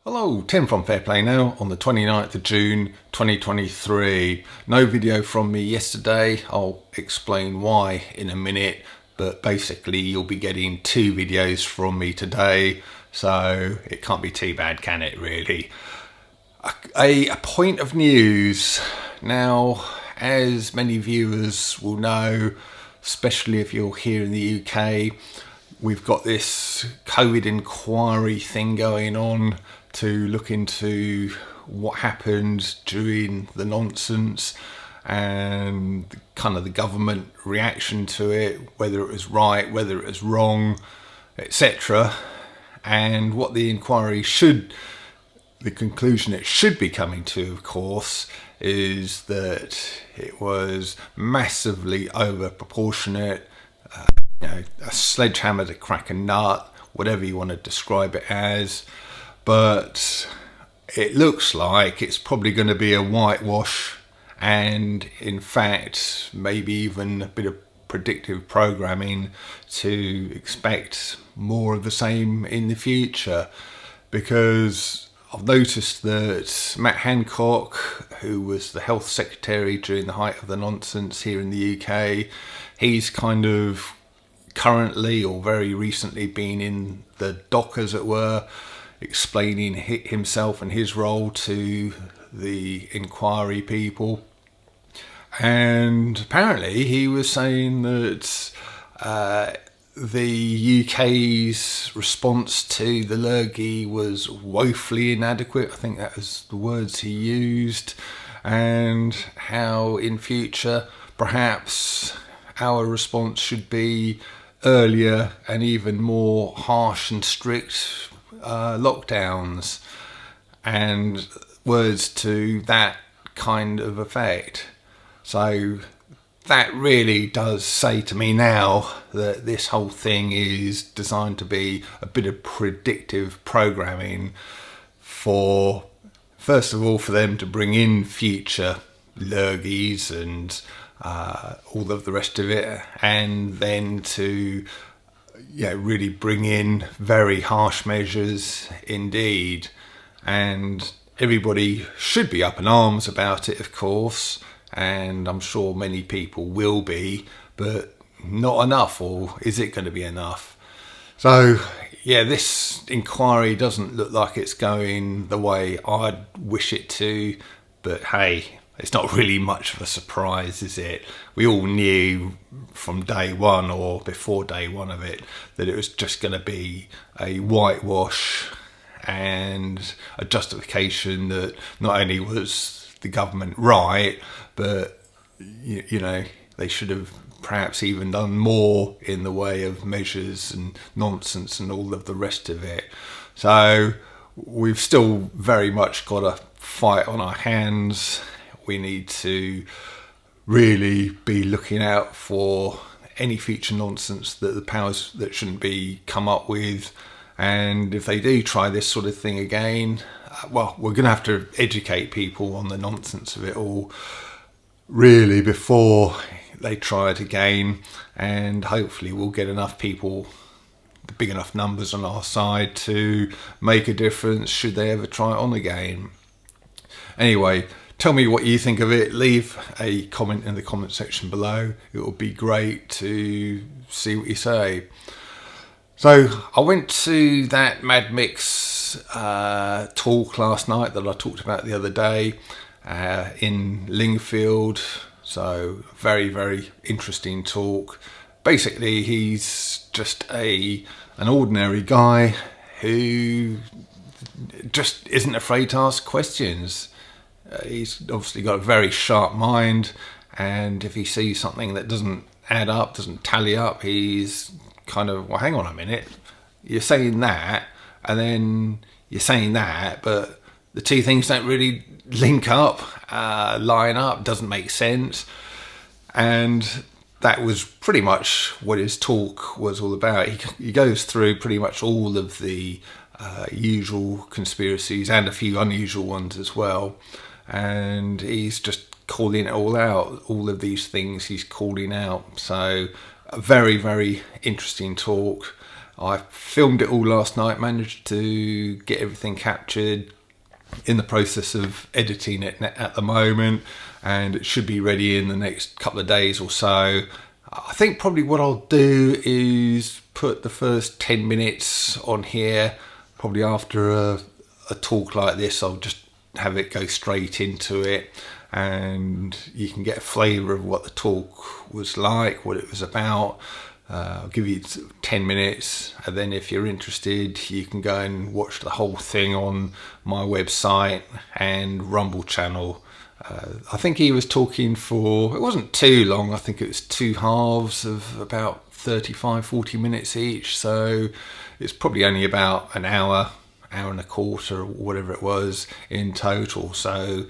Hello, Tim from Fair Play Now on the 29th of June 2023. No video from me yesterday. I'll explain why in a minute, but basically you'll be getting two videos from me today, so it can't be too bad, can it really? A point of news. Now, as many viewers will know, especially if you're here in the UK, we've got this COVID inquiry thing going on to look into what happened during the nonsense and kind of the government reaction to it, whether it was right, whether it was wrong, etc. And what the inquiry the conclusion it should be coming to, of course, is that it was massively over proportionate, a sledgehammer to crack a nut, whatever you want to describe it as. But it looks like it's probably going to be a whitewash, and in fact maybe even a bit of predictive programming to expect more of the same in the future, because I've noticed that Matt Hancock, who was the health secretary during the height of the nonsense here in the UK, he's kind of currently or very recently been in the dock, as it were, explaining himself and his role to the inquiry people. And apparently he was saying that the UK's response to the lurgy was woefully inadequate. I think that was the words he used. And how in future perhaps our response should be earlier and even more harsh and strict lockdowns, and words to that kind of effect. So that really does say to me now that this whole thing is designed to be a bit of predictive programming for, first of all, for them to bring in future lurgies and all of the rest of it, and then to really bring in very harsh measures indeed. And everybody should be up in arms about it, of course, and I'm sure many people will be, but not enough. Or is it going to be enough? So this inquiry doesn't look like it's going the way I'd wish it to, but hey, it's not really much of a surprise, is it? We all knew from day one, or before day one of it, that it was just going to be a whitewash and a justification that not only was the government right, but they should have perhaps even done more in the way of measures and nonsense and all of the rest of it. So we've still very much got a fight on our hands. We need to really be looking out for any future nonsense that the powers that shouldn't be come up with. And if they do try this sort of thing again, we're going to have to educate people on the nonsense of it all, really, before they try it again. And hopefully we'll get enough people, big enough numbers on our side to make a difference should they ever try it on again. Anyway, tell me what you think of it. Leave a comment in the comment section below. It will be great to see what you say. So I went to that Mad Mix talk last night that I talked about the other day in Lingfield. So very, very interesting talk. Basically, he's just an ordinary guy who just isn't afraid to ask questions. He's obviously got a very sharp mind, and if he sees something that doesn't add up, doesn't tally up, he's kind of, well, hang on a minute, you're saying that, and then you're saying that, but the two things don't really link up, line up, doesn't make sense. And that was pretty much what his talk was all about. He goes through pretty much all of the usual conspiracies and a few unusual ones as well. And he's just calling it all out. All of these things he's calling out. So a very, very interesting talk. I filmed it all last night, managed to get everything captured, in the process of editing it at the moment, and it should be ready in the next couple of days or so. I think probably what I'll do is put the first 10 minutes on here. Probably after a talk like this, I'll just have it go straight into it, and you can get a flavour of what the talk was like, what it was about. I'll give you 10 minutes, and then if you're interested, you can go and watch the whole thing on my website and Rumble channel. I think he was talking for, it wasn't too long, I think it was 2 halves of about 35-40 minutes each, so it's probably only about an hour and a quarter, or whatever it was in total. So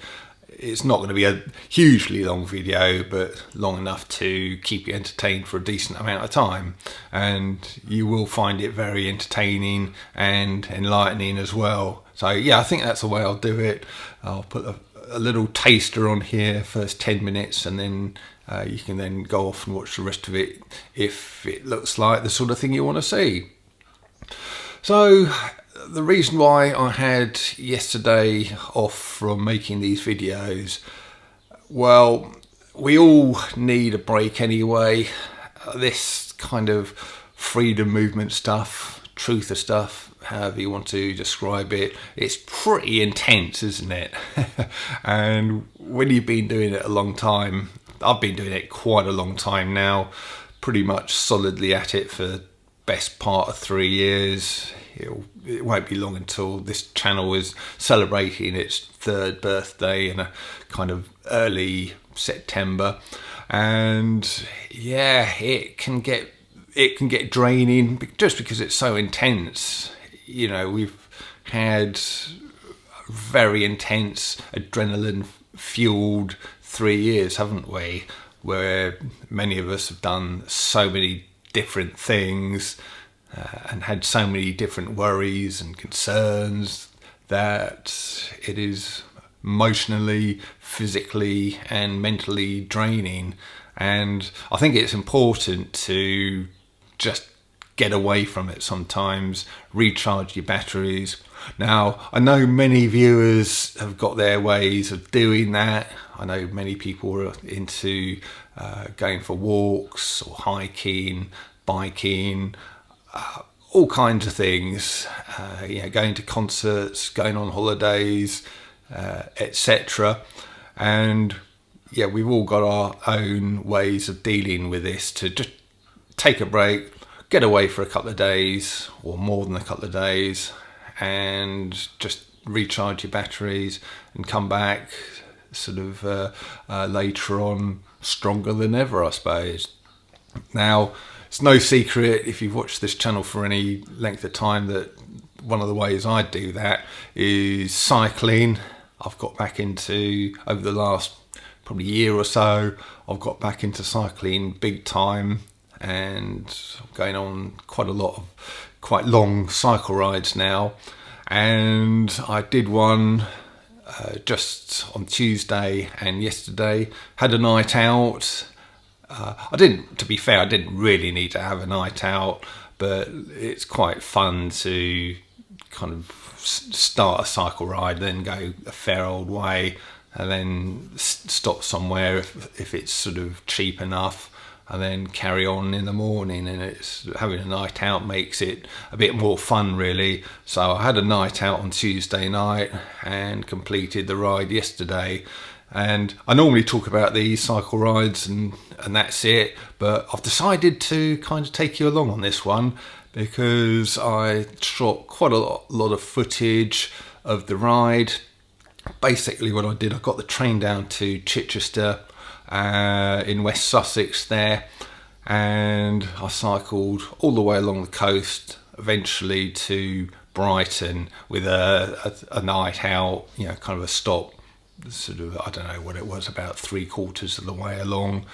it's not going to be a hugely long video, but long enough to keep you entertained for a decent amount of time, and you will find it very entertaining and enlightening as well. So yeah, I think that's the way I'll do it. I'll put a little taster on here, first 10 minutes, and then you can then go off and watch the rest of it if it looks like the sort of thing you want to see. So the reason why I had yesterday off from making these videos, well, we all need a break anyway. This kind of freedom movement stuff, truther stuff, however you want to describe it, it's pretty intense, isn't it? And when you've been doing it a long time, I've been doing it quite a long time now, pretty much solidly at it for the best part of 3 years. It won't be long until this channel is celebrating its 3rd birthday in a kind of early September, and yeah, it can get draining just because it's so intense. You know, we've had very intense adrenaline fueled 3 years, haven't we, where many of us have done so many different things and had so many different worries and concerns that it is emotionally, physically and mentally draining. And I think it's important to just get away from it sometimes, recharge your batteries. Now, I know many viewers have got their ways of doing that. I know many people are into going for walks or hiking, biking, all kinds of things, going to concerts, going on holidays, etc. And yeah, we've all got our own ways of dealing with this, to just take a break, get away for a couple of days or more than a couple of days, and just recharge your batteries and come back sort of later on stronger than ever, I suppose. Now, it's no secret, if you've watched this channel for any length of time, that one of the ways I do that is cycling. I've got back into, over the last probably year or so, I've got back into cycling big time, and I'm going on quite a lot of quite long cycle rides now. And I did one just on Tuesday and yesterday, had a night out. To be fair, I didn't really need to have a night out, but it's quite fun to kind of start a cycle ride, then go a fair old way, and then stop somewhere if it's sort of cheap enough, and then carry on in the morning. And it's having a night out makes it a bit more fun, really. So I had a night out on Tuesday night and completed the ride yesterday. And I normally talk about these cycle rides and that's it, but I've decided to kind of take you along on this one, because I shot quite a lot of footage of the ride. Basically what I did, I got the train down to Chichester in West Sussex there, and I cycled all the way along the coast, eventually to Brighton with a night out, kind of a stop, sort of, I don't know what it was, about 3/4 of the way along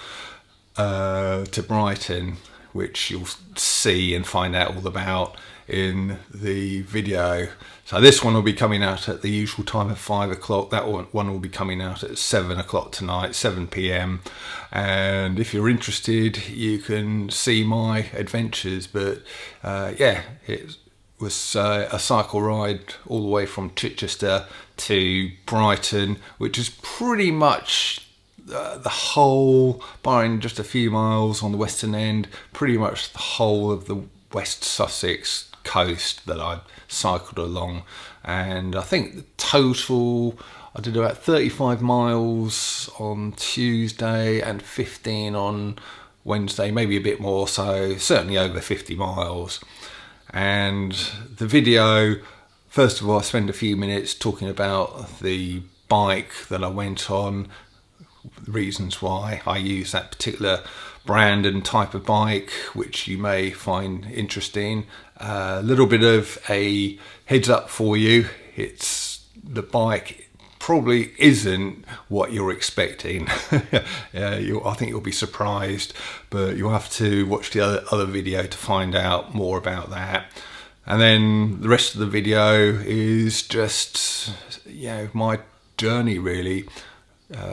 to Brighton, which you'll see and find out all about in the video. So this one will be coming out at the usual time of 5 o'clock. That one will be coming out at 7 o'clock tonight, 7 p.m. And if you're interested, you can see my adventures. But yeah, it was a cycle ride all the way from Chichester to Brighton, which is pretty much the whole, barring just a few miles on the western end, pretty much the whole of the West Sussex coast that I cycled along. And I think the total, I did about 35 miles on Tuesday and 15 on Wednesday, maybe a bit more, so certainly over 50 miles. And the video, first of all, I spend a few minutes talking about the bike that I went on, the reasons why I use that particular brand and type of bike, which you may find interesting. A little bit of a heads up for you. It's the bike probably isn't what you're expecting. I think you'll be surprised, but you'll have to watch the other video to find out more about that. And then the rest of the video is just, my journey really.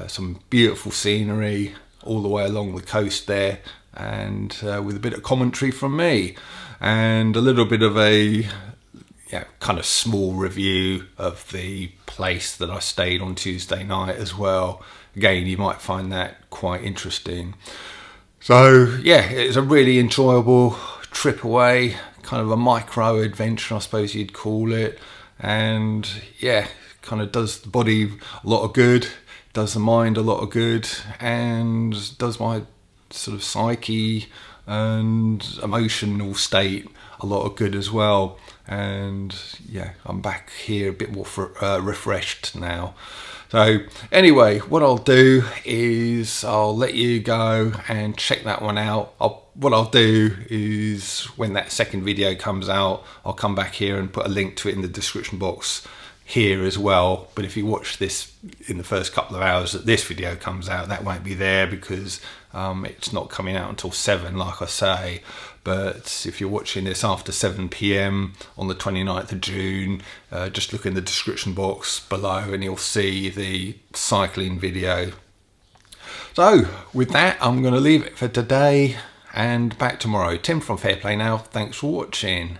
Some beautiful scenery all the way along the coast there, and with a bit of commentary from me, and a little bit of a kind of small review of the place that I stayed on Tuesday night as well. Again, you might find that quite interesting. So yeah, it's a really enjoyable trip away, kind of a micro adventure, I suppose you'd call it. And yeah, kind of does the body a lot of good, does the mind a lot of good, and does my sort of psyche and emotional state a lot of good as well. And yeah, I'm back here a bit more refreshed now. So anyway, what I'll do is I'll let you go and check that one out. What I'll do is when that second video comes out, I'll come back here and put a link to it in the description box here as well. But if you watch this in the first couple of hours that this video comes out, that won't be there because it's not coming out until 7, like I say. But if you're watching this after 7 p.m. on the 29th of June, just look in the description box below and you'll see the cycling video. So with that, I'm going to leave it for today and back tomorrow. Tim from Fair Play Now. Thanks for watching.